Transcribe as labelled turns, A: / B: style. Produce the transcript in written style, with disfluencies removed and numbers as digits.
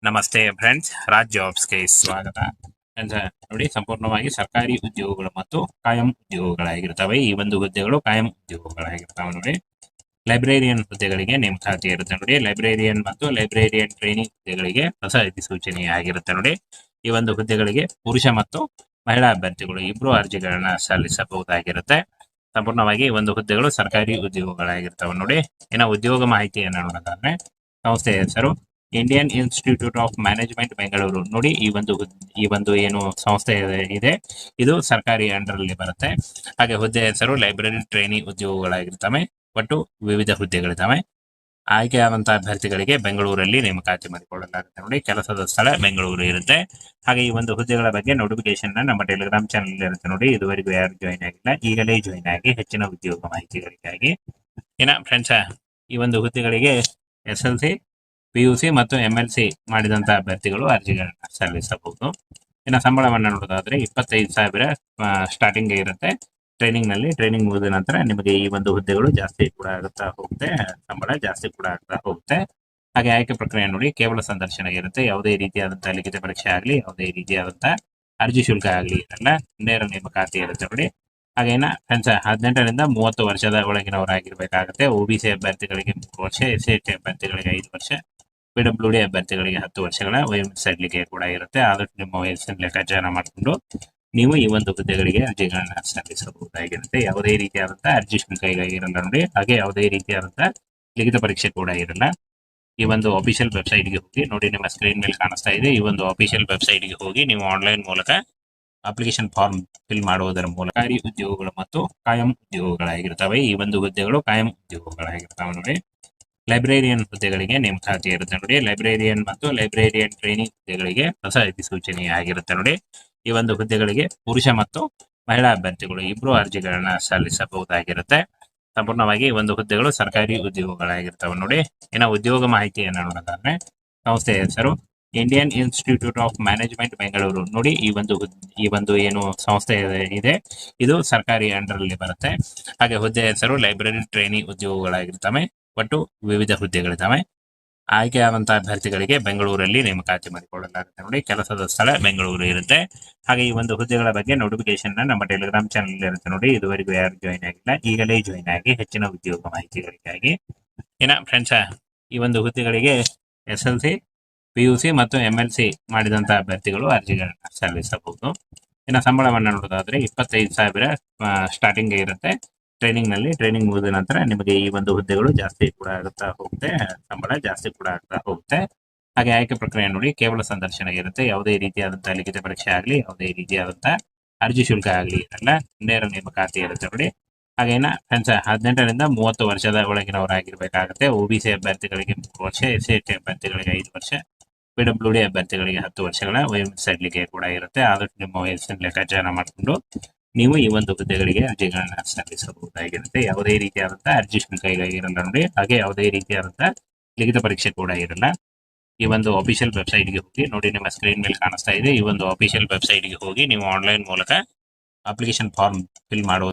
A: ನಮಸ್ತೆ ಫ್ರೆಂಡ್ಸ್, ರಾಜ್ ಜಾಬ್ಸ್ಗೆ ಸ್ವಾಗತ. ಫ್ರೆಂಡ್ಸ್, ನೋಡಿ, ಸಂಪೂರ್ಣವಾಗಿ ಸರ್ಕಾರಿ ಉದ್ಯೋಗಗಳು ಮತ್ತು ಕಾಯಂ ಉದ್ಯೋಗಗಳಾಗಿರ್ತವೆ. ಈ ಒಂದು ಹುದ್ದೆಗಳು ಕಾಯಂ ಉದ್ಯೋಗಗಳಾಗಿರ್ತವೆ. ನೋಡಿ, ಲೈಬ್ರೇರಿಯನ್ ಹುದ್ದೆಗಳಿಗೆ ನೇಮಕಾತಿ ಇರುತ್ತೆ. ನೋಡಿ, ಲೈಬ್ರೇರಿಯನ್ ಮತ್ತು ಲೈಬ್ರೇರಿಯನ್ ಟ್ರೈನಿಂಗ್ ಹುದ್ದೆಗಳಿಗೆ ಹೊಸ ಅಧಿಸೂಚನೆ ಆಗಿರುತ್ತೆ. ನೋಡಿ, ಈ ಒಂದು ಹುದ್ದೆಗಳಿಗೆ ಪುರುಷ ಮತ್ತು ಮಹಿಳಾ ಅಭ್ಯರ್ಥಿಗಳು ಇಬ್ಬರು ಅರ್ಜಿಗಳನ್ನ ಸಲ್ಲಿಸಬಹುದಾಗಿರುತ್ತೆ. ಸಂಪೂರ್ಣವಾಗಿ ಈ ಒಂದು ಹುದ್ದೆಗಳು ಸರ್ಕಾರಿ ಉದ್ಯೋಗಗಳಾಗಿರ್ತವೆ. ನೋಡಿ, ಇನ್ನು ಉದ್ಯೋಗ ಮಾಹಿತಿಯನ್ನು ನೋಡೋದಾದ್ರೆ, ಸಂಸ್ಥೆಯ ಹೆಸರು Indian institute of management Bengaluru. ನೋಡಿ, ಈ ಒಂದು ಏನು ಸಂಸ್ಥೆ ಇದೆ ಇದು ಸರ್ಕಾರಿ ಅಂಡರ್ ಅಲ್ಲಿ ಬರುತ್ತೆ. ಹಾಗೆ ಹುದ್ದೆ ಹೆಸರು ಲೈಬ್ರರಿ ಟ್ರೈನಿ ಉದ್ಯೋಗಗಳಾಗಿರ್ತವೆ. ಒಟ್ಟು ವಿವಿಧ ಹುದ್ದೆಗಳಿದ್ದಾವೆ. ಆಯ್ಕೆಯಾದಂತಹ ಅಭ್ಯರ್ಥಿಗಳಿಗೆ ಬೆಂಗಳೂರಲ್ಲಿ ನೇಮಕಾತಿ ಮಾಡಿಕೊಳ್ಳಲಾಗುತ್ತೆ. ನೋಡಿ, ಕೆಲಸದ ಸ್ಥಳ ಬೆಂಗಳೂರು ಇರುತ್ತೆ. ಹಾಗೆ ಈ ಒಂದು ಹುದ್ದೆಗಳ ಬಗ್ಗೆ ನೋಟಿಫಿಕೇಶನ್ ನಮ್ಮ ಟೆಲಿಗ್ರಾಮ್ ಚಾನಲ್ ಇರುತ್ತೆ. ನೋಡಿ, ಇದುವರೆಗೂ ಯಾರು ಜಾಯಿನ್ ಆಗಿಲ್ಲ, ಈಗಲೇ ಜಾಯಿನ್ ಆಗಿ ಹೆಚ್ಚಿನ ಉದ್ಯೋಗ ಮಾಹಿತಿಗಳಿಗಾಗಿ. ಫ್ರೆಂಡ್ಸ್, ಈ ಒಂದು ಹುದ್ದೆಗಳಿಗೆ SLC, PUC ಮತ್ತು MLC ಮಾಡಿದಂತಹ ಅಭ್ಯರ್ಥಿಗಳು ಅರ್ಜಿಗಳನ್ನ ಸಲ್ಲಿಸಬಹುದು. ಇನ್ನು ಸಂಬಳವನ್ನು ನೋಡೋದಾದ್ರೆ 25,000 ಸ್ಟಾರ್ಟಿಂಗ್ ಇರುತ್ತೆ. ಟ್ರೈನಿಂಗ್ ಮುಗಿದ ನಂತರ ನಿಮಗೆ ಈ ಒಂದು ಹುದ್ದೆಗಳು ಜಾಸ್ತಿ ಕೂಡ ಆಗುತ್ತಾ ಹೋಗುತ್ತೆ, ಸಂಬಳ ಜಾಸ್ತಿ ಕೂಡ ಆಗ್ತಾ ಹೋಗುತ್ತೆ. ಹಾಗೆ ಆಯ್ಕೆ ಪ್ರಕ್ರಿಯೆ ನೋಡಿ, ಕೇವಲ ಸಂದರ್ಶನ ಇರುತ್ತೆ. ಯಾವುದೇ ರೀತಿಯಾದಂತಹ ಲಿಖಿತ ಪರೀಕ್ಷೆ ಆಗಲಿ, ಯಾವುದೇ ರೀತಿಯಾದಂತಹ ಅರ್ಜಿ ಶುಲ್ಕ ಆಗಲಿ ಇರಲ್ಲ. ನೇರ ನೇಮಕಾತಿ ಇರುತ್ತೆ. ನೋಡಿ, ಹಾಗೇನ ಫ್ರೆಂಡ್ಸ್, 18ರಿಂದ 30 ವರ್ಷದ ಒಳಗಿನವರಾಗಿರ್ಬೇಕಾಗುತ್ತೆ. OBC ಅಭ್ಯರ್ಥಿಗಳಿಗೆ 3 ವರ್ಷ, SC ಅಭ್ಯರ್ಥಿಗಳಿಗೆ 5 ವರ್ಷ, PWD ಅಭ್ಯರ್ಥಿಗಳಿಗೆ 10 ವರ್ಷಗಳ ವಯೋಮಿತಿ ಕೂಡ ಇರುತ್ತೆ. ಆದಷ್ಟು ನಿಮ್ಮ ವಯಸ್ಸನ್ನು ಲೆಕ್ಕಾಚಾರ ಮಾಡಿಕೊಂಡು ನೀವು ಈ ಒಂದು ಹುದ್ದೆಗಳಿಗೆ ಅರ್ಜಿಗಳನ್ನ ಸಲ್ಲಿಸಬಹುದಾಗಿರುತ್ತೆ. ಯಾವುದೇ ರೀತಿಯಾದಂತಹ ಅರ್ಜಿ ಶುಲ್ಕ ಇರಲ್ಲ. ನೋಡಿ, ಹಾಗೆ ಯಾವುದೇ ರೀತಿಯಾದಂತಹ ಲಿಖಿತ ಪರೀಕ್ಷೆ ಕೂಡ ಇರಲ್ಲ. ಈ ಒಂದು ಅಫಿಷಿಯಲ್ ವೆಬ್ಸೈಟ್ಗೆ ಹೋಗಿ ನೋಡಿ, ನಿಮ್ಮ ಸ್ಕ್ರೀನ್ ಮೇಲೆ ಕಾಣಿಸ್ತಾ ಇದೆ. ಈ ಒಂದು ಅಫಿಷಿಯಲ್ ವೆಬ್ಸೈಟ್ಗೆ ಹೋಗಿ ನೀವು ಆನ್ಲೈನ್ ಮೂಲಕ ಅಪ್ಲಿಕೇಶನ್ ಫಾರ್ಮ್ ಫಿಲ್ ಮಾಡುವುದರ ಮೂಲಕ ಸರ್ಕಾರಿ ಉದ್ಯೋಗಗಳು ಮತ್ತು ಕಾಯಂ ಉದ್ಯೋಗಗಳಾಗಿರ್ತವೆ. ಈ ಒಂದು ಹುದ್ದೆಗಳು ಕಾಯಂ ಉದ್ಯೋಗಗಳಾಗಿರ್ತವೆ. ನೋಡಿ, ಲೈಬ್ರೇರಿಯನ್ ಹುದ್ದೆಗಳಿಗೆ ನೇಮಕಾತಿ ಇರುತ್ತೆ. ನೋಡಿ, ಲೈಬ್ರೇರಿಯನ್ ಮತ್ತು ಲೈಬ್ರೇರಿಯನ್ ಟ್ರೈನಿಂಗ್ ಹುದ್ದೆಗಳಿಗೆ ಹೊಸ ಅಧಿಸೂಚನೆ ಆಗಿರುತ್ತೆ. ನೋಡಿ, ಈ ಒಂದು ಹುದ್ದೆಗಳಿಗೆ ಪುರುಷ ಮತ್ತು ಮಹಿಳಾ ಅಭ್ಯರ್ಥಿಗಳು ಇಬ್ಬರು ಅರ್ಜಿಗಳನ್ನ ಸಲ್ಲಿಸಬಹುದಾಗಿರುತ್ತೆ. ಸಂಪೂರ್ಣವಾಗಿ ಈ ಒಂದು ಹುದ್ದೆಗಳು ಸರ್ಕಾರಿ ಉದ್ಯೋಗಗಳಾಗಿರ್ತವೆ. ನೋಡಿ, ಇನ್ನು ಉದ್ಯೋಗ ಮಾಹಿತಿಯನ್ನು ನೋಡೋದಾದ್ರೆ, ಸಂಸ್ಥೆಯ ಹೆಸರು Indian institute of management Bengaluru. ನೋಡಿ, ಈ ಒಂದು ಏನು ಸಂಸ್ಥೆ ಇದೆ ಇದು ಸರ್ಕಾರಿ ಅಂಡರ್ ಅಲ್ಲಿ ಬರುತ್ತೆ. ಹಾಗೆ ಹುದ್ದೆ ಹೆಸರು ಲೈಬ್ರರಿ ಟ್ರೈನಿ ಉದ್ಯೋಗಗಳಾಗಿರ್ತವೆ. ಒಟ್ಟು ವಿವಿಧ ಹುದ್ದೆಗಳಿದ್ದಾವೆ. ಆಯ್ಕೆಯಾದಂತಹ ಅಭ್ಯರ್ಥಿಗಳಿಗೆ ಬೆಂಗಳೂರಲ್ಲಿ ನೇಮಕಾತಿ ಮಾಡಿಕೊಳ್ಳಲಾಗುತ್ತೆ. ನೋಡಿ, ಕೆಲಸದ ಸ್ಥಳ ಬೆಂಗಳೂರು ಇರುತ್ತೆ. ಹಾಗೆ ಈ ಒಂದು ಹುದ್ದೆಗಳ ಬಗ್ಗೆ ನೋಟಿಫಿಕೇಶನ್ ನಮ್ಮ ಟೆಲಿಗ್ರಾಮ್ ಚಾನಲ್ ಇರುತ್ತೆ. ನೋಡಿ, ಇದುವರೆಗೂ ಯಾರು ಜಾಯಿನ್ ಆಗಿಲ್ಲ, ಈಗಲೇ ಜಾಯಿನ್ ಆಗಿ ಹೆಚ್ಚಿನ ಉದ್ಯೋಗ ಮಾಹಿತಿಗಳಿಗಾಗಿ. ಫ್ರೆಂಡ್ಸ್, ಈ ಒಂದು ಹುದ್ದೆಗಳಿಗೆ SLC, PUC ಮತ್ತು MLC ಮಾಡಿದಂತಹ ಅಭ್ಯರ್ಥಿಗಳು ಅರ್ಜಿಗಳನ್ನ ಸಲ್ಲಿಸಬಹುದು. ಇನ್ನು ಸಂಬಳವನ್ನು ನೋಡೋದಾದ್ರೆ 25,000 ಸ್ಟಾರ್ಟಿಂಗ್ ಇರುತ್ತೆ. ಟ್ರೈನಿಂಗ್ ಮುಗಿದ ನಂತರ ನಿಮಗೆ ಈ ಒಂದು ಹುದ್ದೆಗಳು ಜಾಸ್ತಿ ಕೂಡ ಆಗುತ್ತಾ ಹೋಗುತ್ತೆ, ಸಂಬಳ ಜಾಸ್ತಿ ಕೂಡ ಆಗ್ತಾ ಹೋಗುತ್ತೆ. ಹಾಗೆ ಆಯ್ಕೆ ಪ್ರಕ್ರಿಯೆ ನೋಡಿ, ಕೇವಲ ಸಂದರ್ಶನ ಇರುತ್ತೆ. ಯಾವುದೇ ರೀತಿಯಾದಂತಹ ಲಿಖಿತ ಪರೀಕ್ಷೆ ಆಗಲಿ, ಯಾವುದೇ ರೀತಿಯಾದಂತಹ ಅರ್ಜಿ ಶುಲ್ಕ ಆಗಲಿ ಇರಲ್ಲ. ನೇರ ನೇಮಕಾತಿ ಇರುತ್ತೆ. ನೋಡಿ, ಹಾಗೇನ ಫ್ರೆಂಡ್ಸ್, 18ರಿಂದ 30 ವರ್ಷದ ಒಳಗಿನವರಾಗಿರ್ಬೇಕಾಗುತ್ತೆ. OBC ಅಭ್ಯರ್ಥಿಗಳಿಗೆ 3 ವರ್ಷ, SC ಅಭ್ಯರ್ಥಿಗಳಿಗೆ 5 ವರ್ಷ, PWD ಅಭ್ಯರ್ಥಿಗಳಿಗೆ 10 ವರ್ಷಗಳ ವಯೋಮಿತಿ ಕೂಡ ಇರುತ್ತೆ. ಆದಷ್ಟು ನಿಮ್ಮ ವಯಸ್ಸನ್ನು ಲೆಕ್ಕಾಚಾರ ಮಾಡಿಕೊಂಡು ನೀವು ಈ ಒಂದು ಹುದ್ದೆಗಳಿಗೆ ಅರ್ಜಿಗಳನ್ನ ಸಲ್ಲಿಸಬಹುದಾಗಿರುತ್ತೆ. ಯಾವುದೇ ರೀತಿಯಾದಂತಹ ಅರ್ಜಿ ಶುಲ್ಕ ಇರಲ್ಲ. ನೋಡಿ, ಹಾಗೆ ಯಾವುದೇ ರೀತಿಯಾದಂತಹ ಲಿಖಿತ ಪರೀಕ್ಷೆ ಕೂಡ ಇರಲ್ಲ. ಈ ಒಂದು ಅಫಿಷಿಯಲ್ ವೆಬ್ಸೈಟ್ಗೆ ಹೋಗಿ ನೋಡಿ, ನಿಮ್ಮ ಸ್ಕ್ರೀನ್ ಮೇಲೆ ಕಾಣಿಸ್ತಾ ಇದೆ. ಈ ಒಂದು ಅಫಿಷಿಯಲ್ ವೆಬ್ಸೈಟ್ಗೆ ಹೋಗಿ ನೀವು ಆನ್ಲೈನ್ ಮೂಲಕ ಅಪ್ಲಿಕೇಶನ್ ಫಾರ್ಮ್ ಫಿಲ್ ಮಾಡುವ